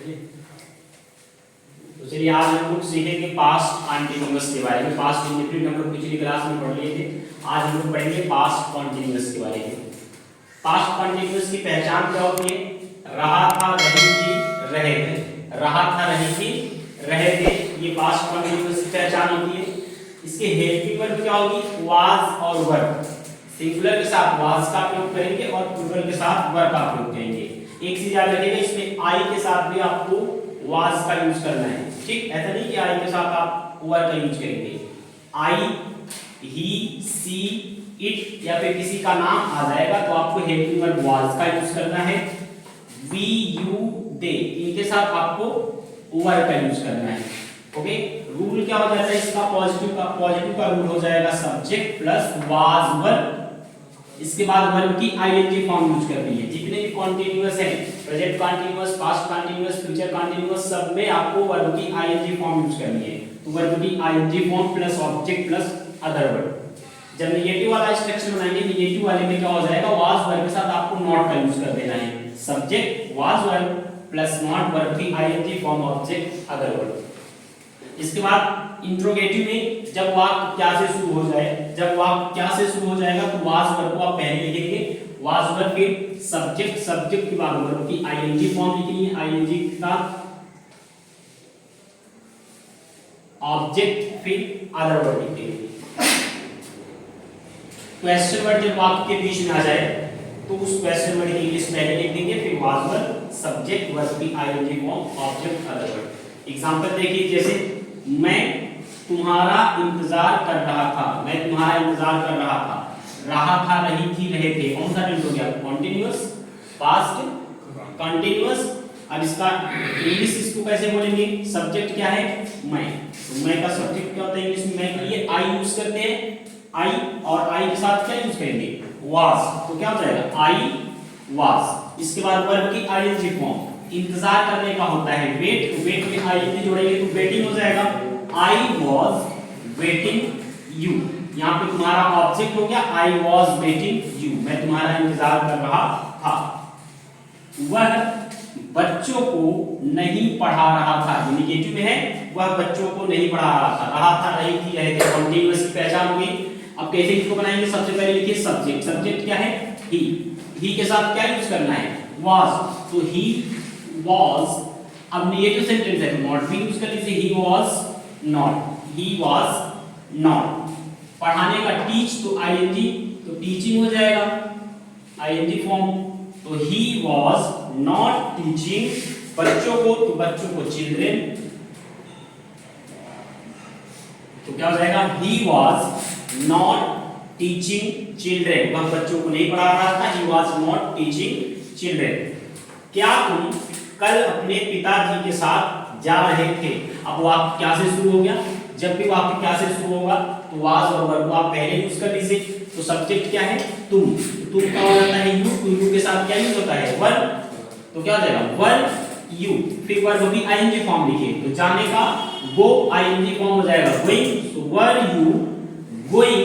तो चलिए आज हम लोग सीखेंगे पास्ट कॉन्टिन्यूअस के बारे में। पास्ट इंडेफिनिट हम लोग पिछली क्लास में पढ़ लिए थे, आज हम लोग पढ़ेंगे पास्ट कॉन्टिन्यूअस के बारे में। पास्ट कॉन्टिन्यूअस की पहचान क्या होती है? रहा था, रही थी, रहे थे। रहा था, रही थी, रहे थे, ये पास्ट कॉन्टिन्यूअस की पहचान होती है। इसके हेल्पिंग वर्ब क्या होगी? वाज और वर। सिंगुलर के साथ वाज का प्रयोग करेंगे और प्लूरल के साथ वर का प्रयोग करेंगे। एक चीज याद रखिएगा, इसमें आई के साथ भी आपको वाज का यूज करना है, ठीक? ऐसा नहीं कि आई के साथ आप वर का यूज करेंगे। आई, ही, सी, इट या फिर किसी का नाम आ जाएगा तो आपको हेल्पिंग वर्ब वाज का यूज करना है। वी, यू, दे, इनके साथ आपको वर का यूज करना है। ओके, रूल क्या हो जाता है इसका? पॉजिटिव का रूल हो जाएगा सब्जेक्ट प्लस वाज वर्ब। इसके बाद वर्ब की आईएनजी फॉर्म यूज करनी है। जितने भी कॉन्टिन्यूअस है, present continuous, past continuous, future continuous, सब में आपको वर्ब की आईएनजी फॉर्म यूज करनी है। तो वर्ब की ING form plus object plus other verb. जब नेगेटिव वाला स्ट्रक्चर बनाएंगे, नेगेटिव वाले में क्या हो जाएगा? वाज वर्ब के साथ आपको नॉट का यूज कर देना है। Subject was verb plus not, verb की ING form, object other verb. इसके बाद इंट्रोगेटिव में जब वाक्य क्या से शुरू हो जाए, जब वाक्य क्या से शुरू हो जाएगा तो वाज वर्ब को आप पहले लिखेंगे, वाज वर्ब फिर सब्जेक्ट, सब्जेक्ट के बाद वर्ब की आईएनजी फॉर्म लिखनी है, आईएनजी का ऑब्जेक्ट फिर अदर वर्ब लिखेंगे। क्वेश्चन वर्ड जब वाक्य के बीच में आ जाए तो उस क्वेश्चन वर्ड की इंग्लिश पहले लिख देंगे, फिर वाज वर्ब, सब्जेक्ट, वर्ब की ING form, object, other verb. Example देखिए, जैसे मैं तुम्हारा इंतजार कर रहा था, मैं तुम्हारा इंतजार कर रहा था। रहा था, रही थी, रहे थे, कौन सा टेंस हो गया? Continuous, past continuous. अब इसका इंग्लिश इसको कैसे बोलेंगे? सब्जेक्ट क्या है? मैं। तो मैं का सब्जेक्ट क्या होता है इंग्लिश में? मैं के लिए आई यूज करते हैं, आई, और आई के साथ क्या यूज करेंगे? वाज। तो क्या हो जाएगा? I was. इसके बाद वर्ब की आईएनजी फॉर्म, इंतजार करने का होता है वेट, तो वेट में आईएनजी जोड़ेंगे तो वेटिंग हो जाएगा। I was waiting you. यहाँ पे तुम्हारा ऑब्जेक्ट हो गया आई वाज वेटिंग यू, मैं तुम्हारा इंतजार कर रहा था। वह बच्चों को नहीं पढ़ा रहा था, नेगेटिव में है, वह बच्चों को नहीं पढ़ा रहा था। रहा था, रही थी, रहे थे, कॉन्टिन्यूअस की पहचान हो गई। अब कैसे इसको बनाएंगे? सबसे पहले लिखिए सब्जेक्ट, सब्जेक्ट क्या है? ही के साथ क्या यूज करना है? वाज। तो ही वाज, अब नेगेटिव सेंटेंस है तो नॉट भी यूज कर लीजिए, he was not, he was not. पढ़ाने का टीच, तो आईएनजी, तो टीचिंग हो जाएगा, आईएनजी फॉर्म। तो ही वाज नॉट टीचिंग बच्चों को, तो बच्चों को चिल्ड्रेन, तो क्या हो जाएगा? He was not teaching children, वह बच्चों को नहीं पढ़ा रहा था, he was not teaching children. क्या तुम कल अपने पिताजी के साथ जा रहे थे? अब वाक्य क्या से शुरू हो गया? जब भी वाक्य क्या से शुरू होगा तो वाज और वर्ब को आप पहले यूज कर लीजिए। तो सब्जेक्ट क्या है? तुम, तुम का हो जाता है यू, तो यू के साथ क्या यूज होता है? वर। तो क्या हो जाएगा? वर यू, फिर वर्ब भी आईएनजी फॉर्म लिखिए, तो जाने का गो, आईएनजी फॉर्म हो जाएगा गोइंग। तो वर यू गोइंग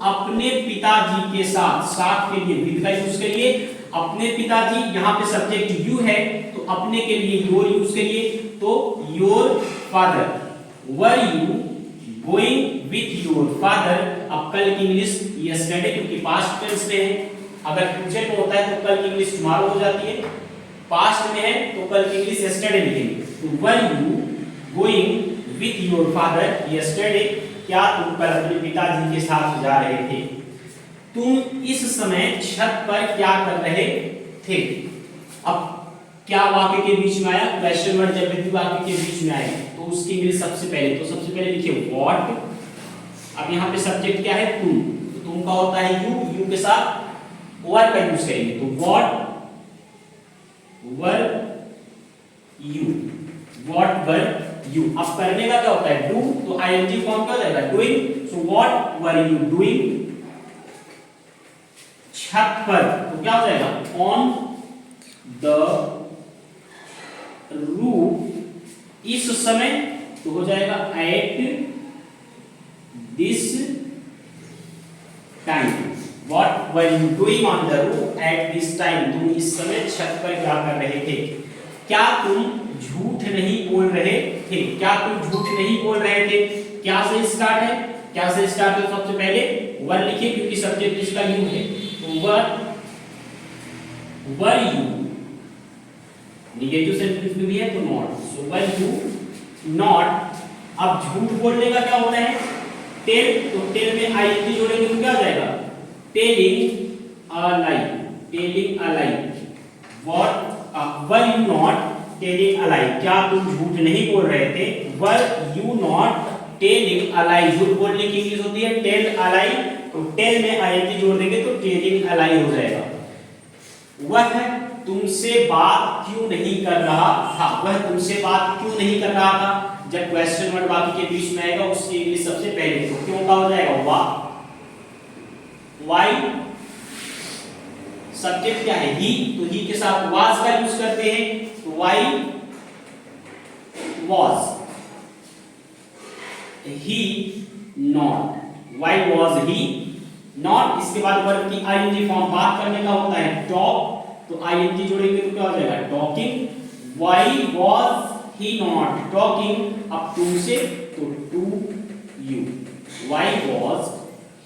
अपने पिताजी के साथ, साथ के लिए विद का यूज करिए। अपने पिताजी, यहाँ पे सब्जेक्ट यू है तो अपने के लिए योर यूज करिए, तो your father. Were you going with your father. अब कल की इंग्लिश यस्टरडे, क्योंकि पास्ट टेंस में है, अगर फ्यूचर में होता है तो कल की इंग्लिश टुमारो हो जाती है, पास्ट में है तो कल की इंग्लिश यस्टरडे लिखेंगे। तो were you going with your father yesterday, क्या तुम कल अपने पिताजी के साथ जा रहे थे? तुम इस समय छत पर क्या कर रहे थे? अब क्या वाक्य के बीच में आया? क्वेश्चन वर्ड जब भी वाक्य के बीच में आए तो उसकी इंग्लिश सबसे पहले लिखिए व्हाट। अब यहाँ पे सब्जेक्ट क्या है? तुम, तो तुम का होता है यू, यू के साथ वर का यूज करेंगे, तो what were you, what were you. अब करने का क्या होता है? डू, तो आईएनजी फॉर्म क्या हो जाएगा? Doing. So what were you doing छत पर, तो क्या हो जाएगा? ऑन द रूफ, इस समय, तो हो जाएगा at this time. What were you doing on the roof at this time, तुम इस समय छत पर क्या कर रहे थे? क्या तुम झूठ नहीं बोल रहे थे? क्या तुम झूठ नहीं बोल रहे थे? क्या से स्टार्ट है? क्या से स्टार्ट है? सबसे पहले वर लिखिए क्योंकि सब्जेक्ट इसका यू है, तो वर यू, निगेटिव सेंटेंस में भी है तो not, so were you not. अब झूठ बोलने का क्या होता है? टेल, तो टेल में आईएनजी जोड़ेंगे तो क्या हो जाएगा? Telling a lie, telling a lie. Were you not telling a lie, क्या तुम झूठ नहीं बोल रहे थे? Were you not telling a lie, झूठ बोलने की इंग्लिश होती है टेल अ लाई, तो टेल में आईएनजी जोड़ देंगे तो टेलिंग अ लाई हो जाएगा। वह तुमसे बात क्यों नहीं कर रहा था? वह तुमसे बात क्यों नहीं कर रहा था? जब क्वेश्चन वर्ड बाकी के बीच में आएगा उसकी इंग्लिश सबसे पहले, तो क्यों का हो जाएगा वाई। सब्जेक्ट क्या है? ही, तो ही के साथ वाज का यूज करते हैं, तो Y was he not, Y was he not. इसके बाद वर्ब की आईएनजी फॉर्म बात करने का होता है टॉक, तो आईएनजी जोड़ेंगे तो क्या हो जाएगा? Talking. Why was he not talking, अब टू से तो to you, why was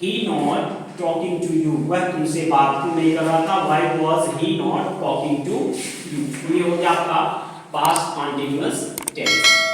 he not talking to you, वह तुमसे बात क्यों नहीं कर रहा था? Why was he not talking to you. ये हो गया आपका पास्ट कंटीन्यूअस टेंस।